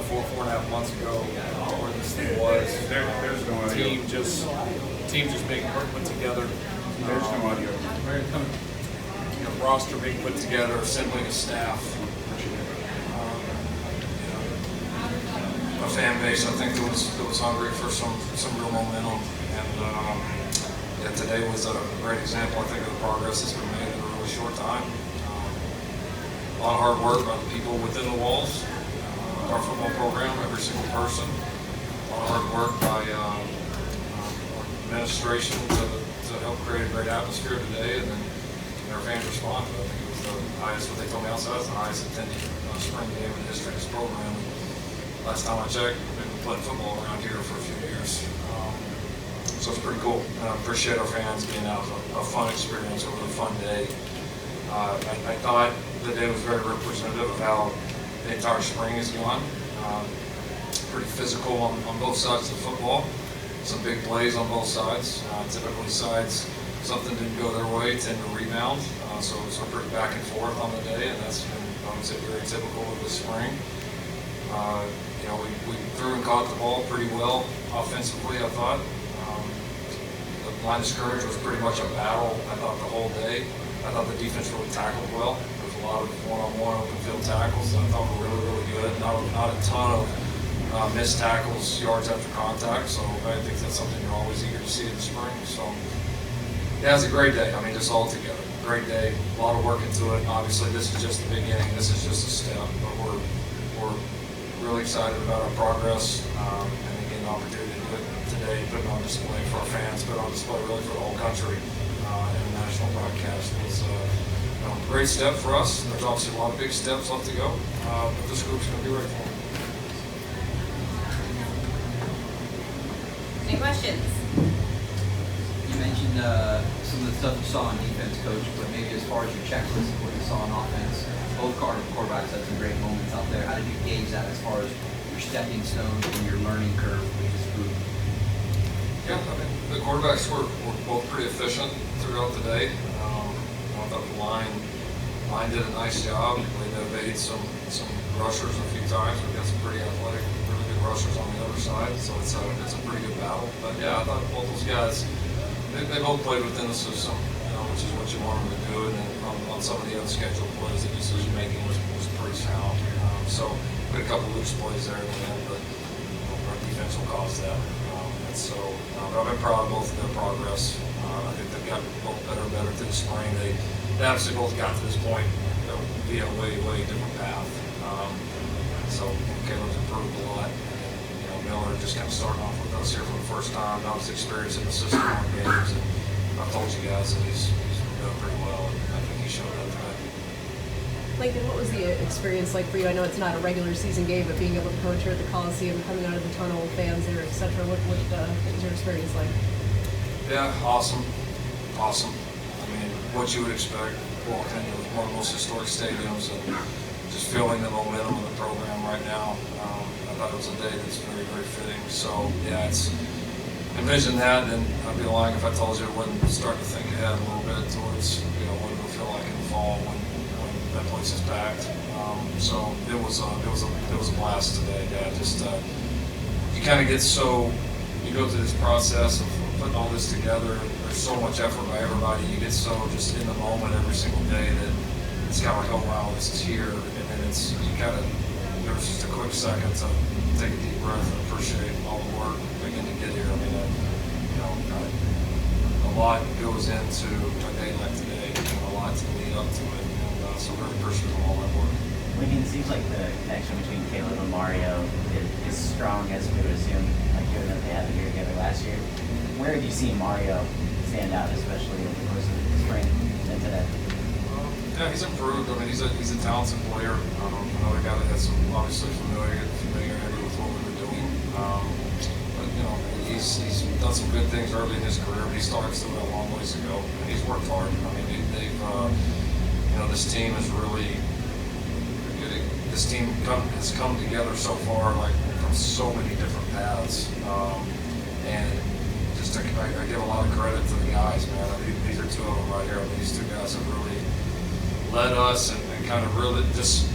4.5 months ago, where this thing was. There's no audio. Team just being put together. There's no audio. Roster being put together, assembling a staff. A fan base, I think, that was hungry for some real momentum, and today was a great example, I think, of the progress that's been made in a really short time. A lot of hard work by the people within the walls, our football program, every single person. A lot of hard work by our administration to help create a great atmosphere today, and then our fans responded. I think it was the highest, what they told me outside, it's the highest attended spring game in the history of this program. Last time I checked, we've been playing football around here for a few years. So it's pretty cool. And I appreciate our fans being out. It was a fun experience, a really fun day. I thought the day was very representative of how the entire spring has gone. Pretty physical on both sides of the football. Some big plays on both sides. Typically sides, something didn't go their way, tend to rebound. So we're pretty back and forth on the day, and that's been, I would say, very typical of this spring. We threw and caught the ball pretty well offensively, I thought. The line of scrimmage was pretty much a battle, I thought, the whole day. I thought the defense really tackled well. There was a lot of one-on-one open field tackles that I thought were really, really good. Not a ton of missed tackles, yards after contact, so I think that's something you're always eager to see in the spring. So, yeah, it was a great day. I mean, just all together. Great day, a lot of work into it. Obviously, this is just the beginning. This is just a step, but we're really excited about our progress, and again, the opportunity to do it today, put it on display for our fans, put it on display really for the whole country, and a national broadcast was a great step for us. There's obviously a lot of big steps left to go, but this group's going to be ready for them. Any questions? You mentioned some of the stuff you saw on defense, Coach, but maybe as far as your checklist of what you saw on offense, both quarterbacks had some great moments out there. How did you gauge that as far as your stepping stones and your learning curve with this group? Yeah, I mean, the quarterbacks were both pretty efficient throughout the day. I thought the line did a nice job. We evaded some rushers a few times. We got some pretty athletic, really good rushers on the other side, so it's a pretty good battle. But yeah, I thought both those guys, they both played within the system, which is what you want them to do. And then on some of the unscheduled plays, the decision making was pretty sound. So we had a couple of loose plays there at the end, but our defense will cause that. But I've been proud of both of their progress. I think they've gotten both better and better through the spring. They obviously both got to this point via a way different path. So Caleb's improved a lot. And Miller just kind of starting off with us here for the first time. Not as experienced in the system on games. And I've told you guys that he's doing pretty well, and I think he showed up today. Lincoln, what was the experience like for you? I know it's not a regular season game, but being able to coach here at the Coliseum, coming out of the tunnel, fans there, etc. What was your experience like? Yeah, awesome. I mean, what you would expect walking into one of the most historic stadiums and just feeling the momentum of the program right now. I thought it was a day that's very, very fitting. So yeah, it's envision that, and I'd be lying if I told you I wouldn't start to think ahead a little bit towards what it'll feel like in the fall when that place is packed. So it was a blast today. Yeah, just you kind of get you go through this process of putting all this together. There's so much effort by everybody. You get so just in the moment every single day that it's kind of like, oh wow, this is here, and then there's just a quick second to take a deep breath and appreciate all the work beginning to get here. I mean, a lot goes into a day like today, and a lot to lead up to it, and so very appreciative of all that work. Lincoln, it seems like the connection between Caleb and Mario is strong, as we would assume, given that they had the year together last year. Where have you seen Mario stand out, especially over the course of the spring and today? Yeah, he's improved. I mean, he's a talented player. Another guy that has some obviously familiarity with what we were doing. But he's done some good things early in his career. But he still has a long ways to go, and he's worked hard. I mean, this team is really. This team has come together so far, like from so many different paths, and just I give a lot of credit to the guys, man. These are two of them right here. I mean, these two guys have really led us and kind of really just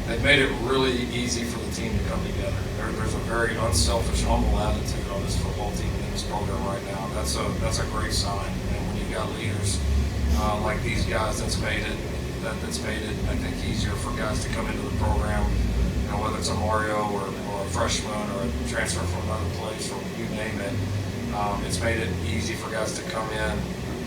they've made it really easy for the team to come together. There's a very unselfish, humble attitude on this football team in this program right now. That's a great sign. And when you've got leaders like these guys, that's made it, I think, easier for guys to come into the program. You know, whether it's a Mario or a freshman or a transfer from another place or you name it, it's made it easy for guys to come in,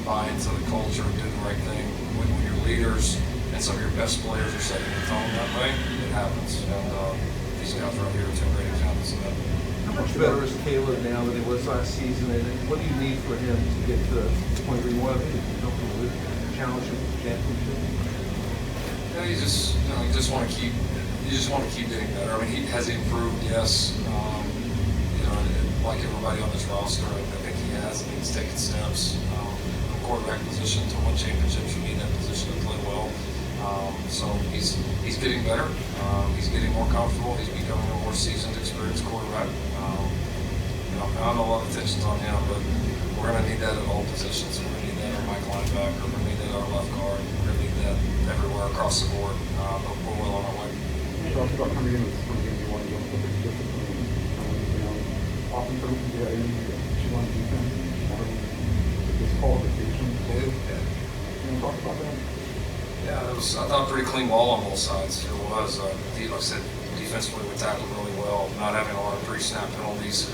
buy into the culture, do the right thing. When your leaders and some of your best players are setting the tone that way, it happens. And these guys right here are two great examples of that. How much better is Caleb now than he was last season, and what do you need for him to get to the point where you want to be? Challenge him for championship? Yeah, you just want to keep getting better. I mean, has he improved? Yes. You know, like everybody on this roster, I think he has. And he's taken steps. The quarterback position to win championships, you need that position to play well. So he's getting better. He's getting more comfortable. He's becoming a more seasoned, experienced quarterback. You know, I don't know a lot of attention's on him, but we're going to need that at all positions. We're going to need that at Mike linebacker. We're going to need that at our left guard. We're going to need that everywhere across the board. But we're well on our way. You talked about coming in with something you want to do with the discipline. You know, often you get in, you want to defense, disqualification. Can you talk about that? Yeah, I thought, pretty clean ball on both sides. It was, like I said, defensively we tackled really well, not having a lot of pre-snap penalties.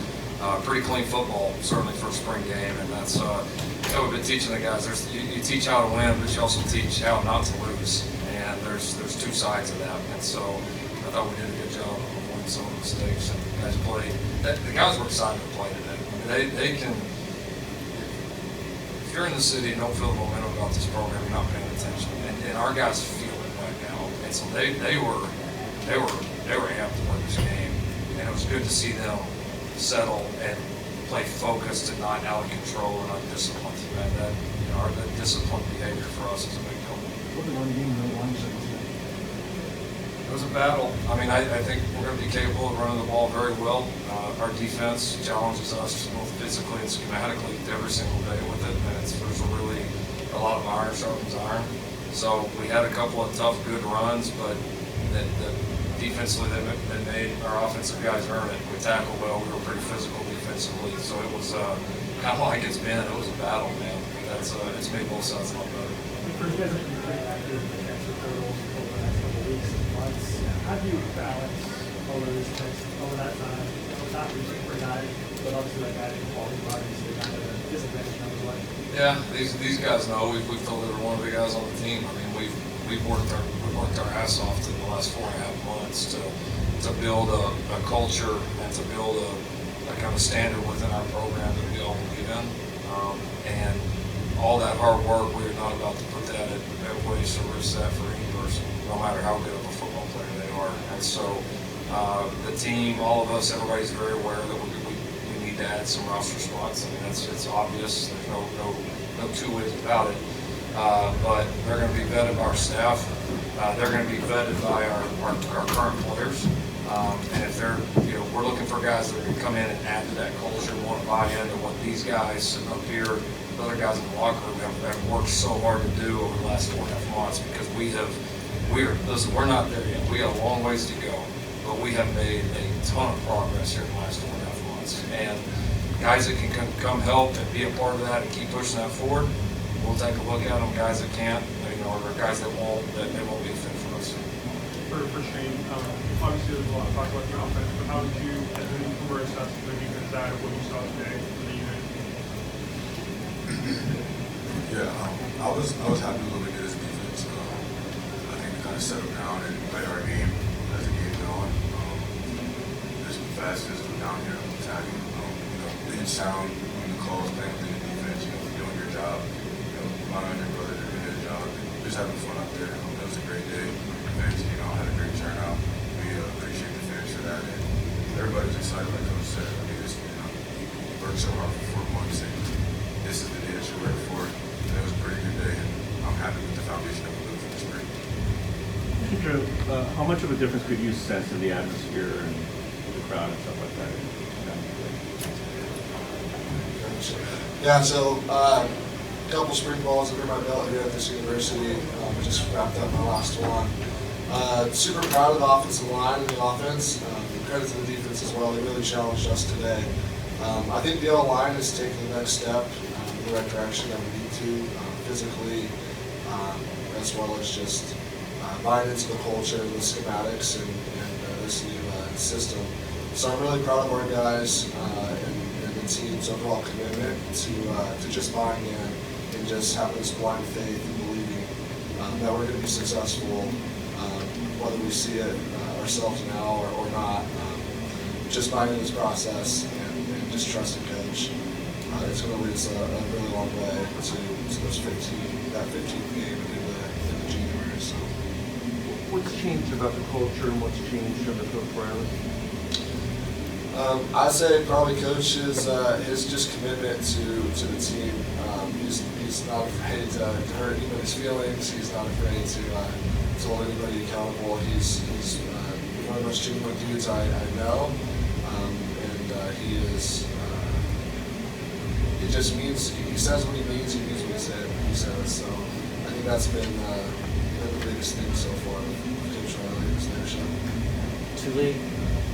Pretty clean football, certainly for a spring game, and that's we've been teaching the guys. You teach how to win, but you also teach how not to lose, and there's two sides of that. And so I thought we did a good job of avoiding some of the mistakes, and the guys played. The guys were excited to play today. I mean, they can. If you're in the city and don't feel the momentum about this program, you're not paying attention. And our guys feel it right now. And so they were amped to win this game. And it was good to see them settle and play focused and not out of control and undisciplined. And that, you know, that disciplined behavior for us is a big deal. It was a battle. I mean, I think we're going to be capable of running the ball very well. Our defense challenges us both physically and schematically every single day with it, and there's really a lot of iron sharpens iron. So we had a couple of tough, good runs, but that defensively they made our offensive guys earn it. We tackled well. We were pretty physical defensively, so it was kind of like it's been. It was a battle, man. It's made both sides a lot better. You guys have been pretty active in the transfer portal over the next couple of weeks and months. How do you balance over that time? Not reaching for guys, but obviously like adding quality bodies to kind of disadvantage numbers like. Yeah, these guys know. We've told every one of the guys on the team. I mean, we've worked our ass off in the last 4.5 months to build a culture and to build a kind of standard within our program that we all believe in. And all that hard work, we are not about to put that at waste or risk that for any person, no matter how good of a football player they are. And so the team, all of us, everybody's very aware that we need to add some roster spots. I mean, it's obvious. There's no two ways about it. But they're going to be vetted by our staff. They're going to be vetted by our current players. And if they're, you know, we're looking for guys that are going to come in and add to that culture, want to buy into what these guys sitting up here, the other guys in the locker room have worked so hard to do over the last 4.5 months, because we're not there yet. We got a long ways to go, but we have made a ton of progress here in the last 4.5 months. And guys that can come help and be a part of that and keep pushing that forward, we'll take a look at them. Guys that can't, you know, or guys that won't, they won't be a fit for us. For Shane, obviously there's a lot of talk about the offense, but how did you, as a newcomer, assess the defense side of what you saw today for the unit? Yeah, I was happy with what we did as a defense. I think we kind of settled down and played our game as the game went on. Just fast as we're down here attacking. You know, being sound when the calls, playing within the defense, you know, doing your job. You know, allowing your brother to do their job. Just having fun out there. It was a great day. Fans, you know, had a great turnout. We appreciate the fans for that, and everybody's excited, like Coach said. I mean, you worked so hard for 4 months, and this is the day that you worked for. And it was a pretty good day, and I'm happy with the foundation that we built for the spring. How much of a difference could you sense in the atmosphere and the crowd and stuff like that? Yeah, so a couple spring balls under my belt here at this university. We just wrapped up my last one. Super proud of the offensive line and the offense. Credit to the defense as well. They really challenged us today. I think the O-line is taking the next step in the right direction that we need to, physically, as well as just buying into the culture, the schematics, and this new system. So I'm really proud of our guys and the team's overall commitment to just buying in and just having this blind faith and believing that we're going to be successful, whether we see it ourselves now or not. Just buying in this process and just trusting coach. It's going to lead us a really long way to those 15th game in the January. So. What's changed about the culture and what's changed under Coach Riley? I'd say probably Coach his just commitment to the team. He's not afraid to hurt anybody's feelings. He's not afraid to hold anybody accountable. He's one of the most genuine dudes I know, and he is. He just means. He says what he means. He means what he says. So I think that's been the biggest thing so far with Coach Riley's leadership. Truly,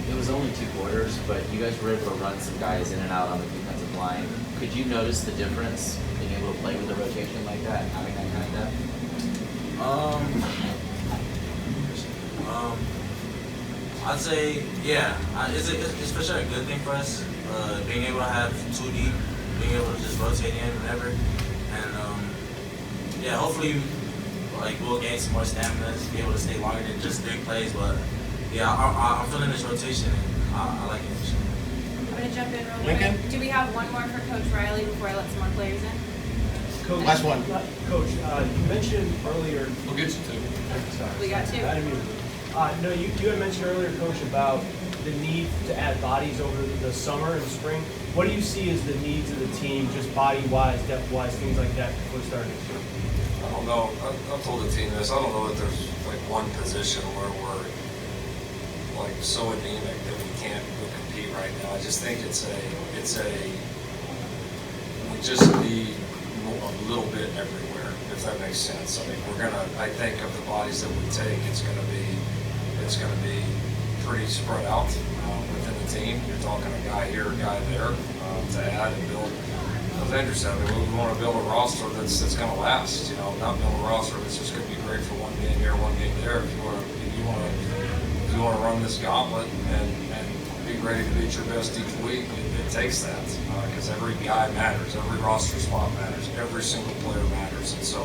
it was only 2 quarters, but you guys were able to run some guys in and out on the defensive line. Could you notice the difference being able to play with a rotation like that, having that kind of depth? I'd say, yeah, it's for sure a good thing for us, being able to have 2 deep, being able to just rotate in whenever, and yeah, hopefully, like, we'll gain some more stamina, be able to stay longer than just 3 plays, but yeah, I'm feeling this rotation, and I like it for sure. I'm going to jump in real quick. Do we have one more for Coach Riley before I let some more players in? Coach, Last one. Coach, you mentioned earlier. We'll get you 2. Sorry. We got 2. I didn't mean to. No, you had mentioned earlier, Coach, about the need to add bodies over the summer and spring. What do you see as the needs of the team, just body-wise, depth-wise, things like that, before starting? I don't know. I've told the team this. I don't know that there's like one position where we're like so anemic that we can't compete right now. I just think it's a we just need a little bit everywhere, if that makes sense. I mean, I think of the bodies that we take, it's gonna be pretty spread out within the team. You're talking a guy here, a guy there to add and build. As Andrew said, I mean, we want to build a roster that's going to last. You know, not build a roster that's just going to be great for one game here, one game there. If you want to run this gauntlet and be ready to beat your best each week, it takes that because every guy matters, every roster spot matters, every single player matters, and so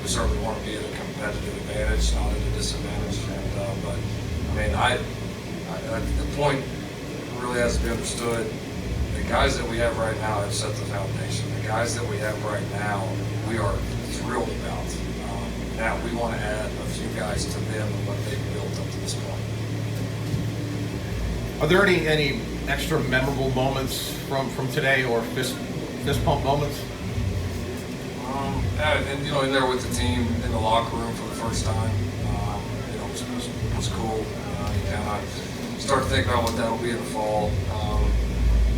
we certainly want to be at a competitive advantage, not at a disadvantage. And but I mean, the point really has to be understood. The guys that we have right now have set the foundation. The guys that we have right now, we are thrilled about. Now we want to add a few guys to them and what they've built up to this point. Are there any extra memorable moments from today or fist pump moments? And you know, in there with the team in the locker room for the first time, you know, was cool. You kind of start to think about what that'll be in the fall.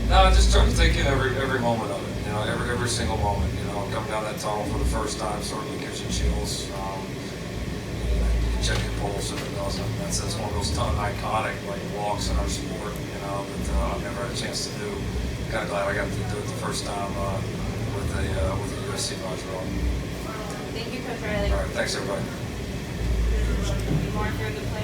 No, just trying to take in every moment of it. You know, every single moment. You know, coming down that tunnel for the first time certainly gives you chills. You check your pulse if it doesn't. That's one of those iconic like walks in our sport. You know, that I've never had a chance to do. Kind of glad I got to do it the first time with the USC Trojan. Thank you, Coach Riley. All right, thanks everybody. More for the players.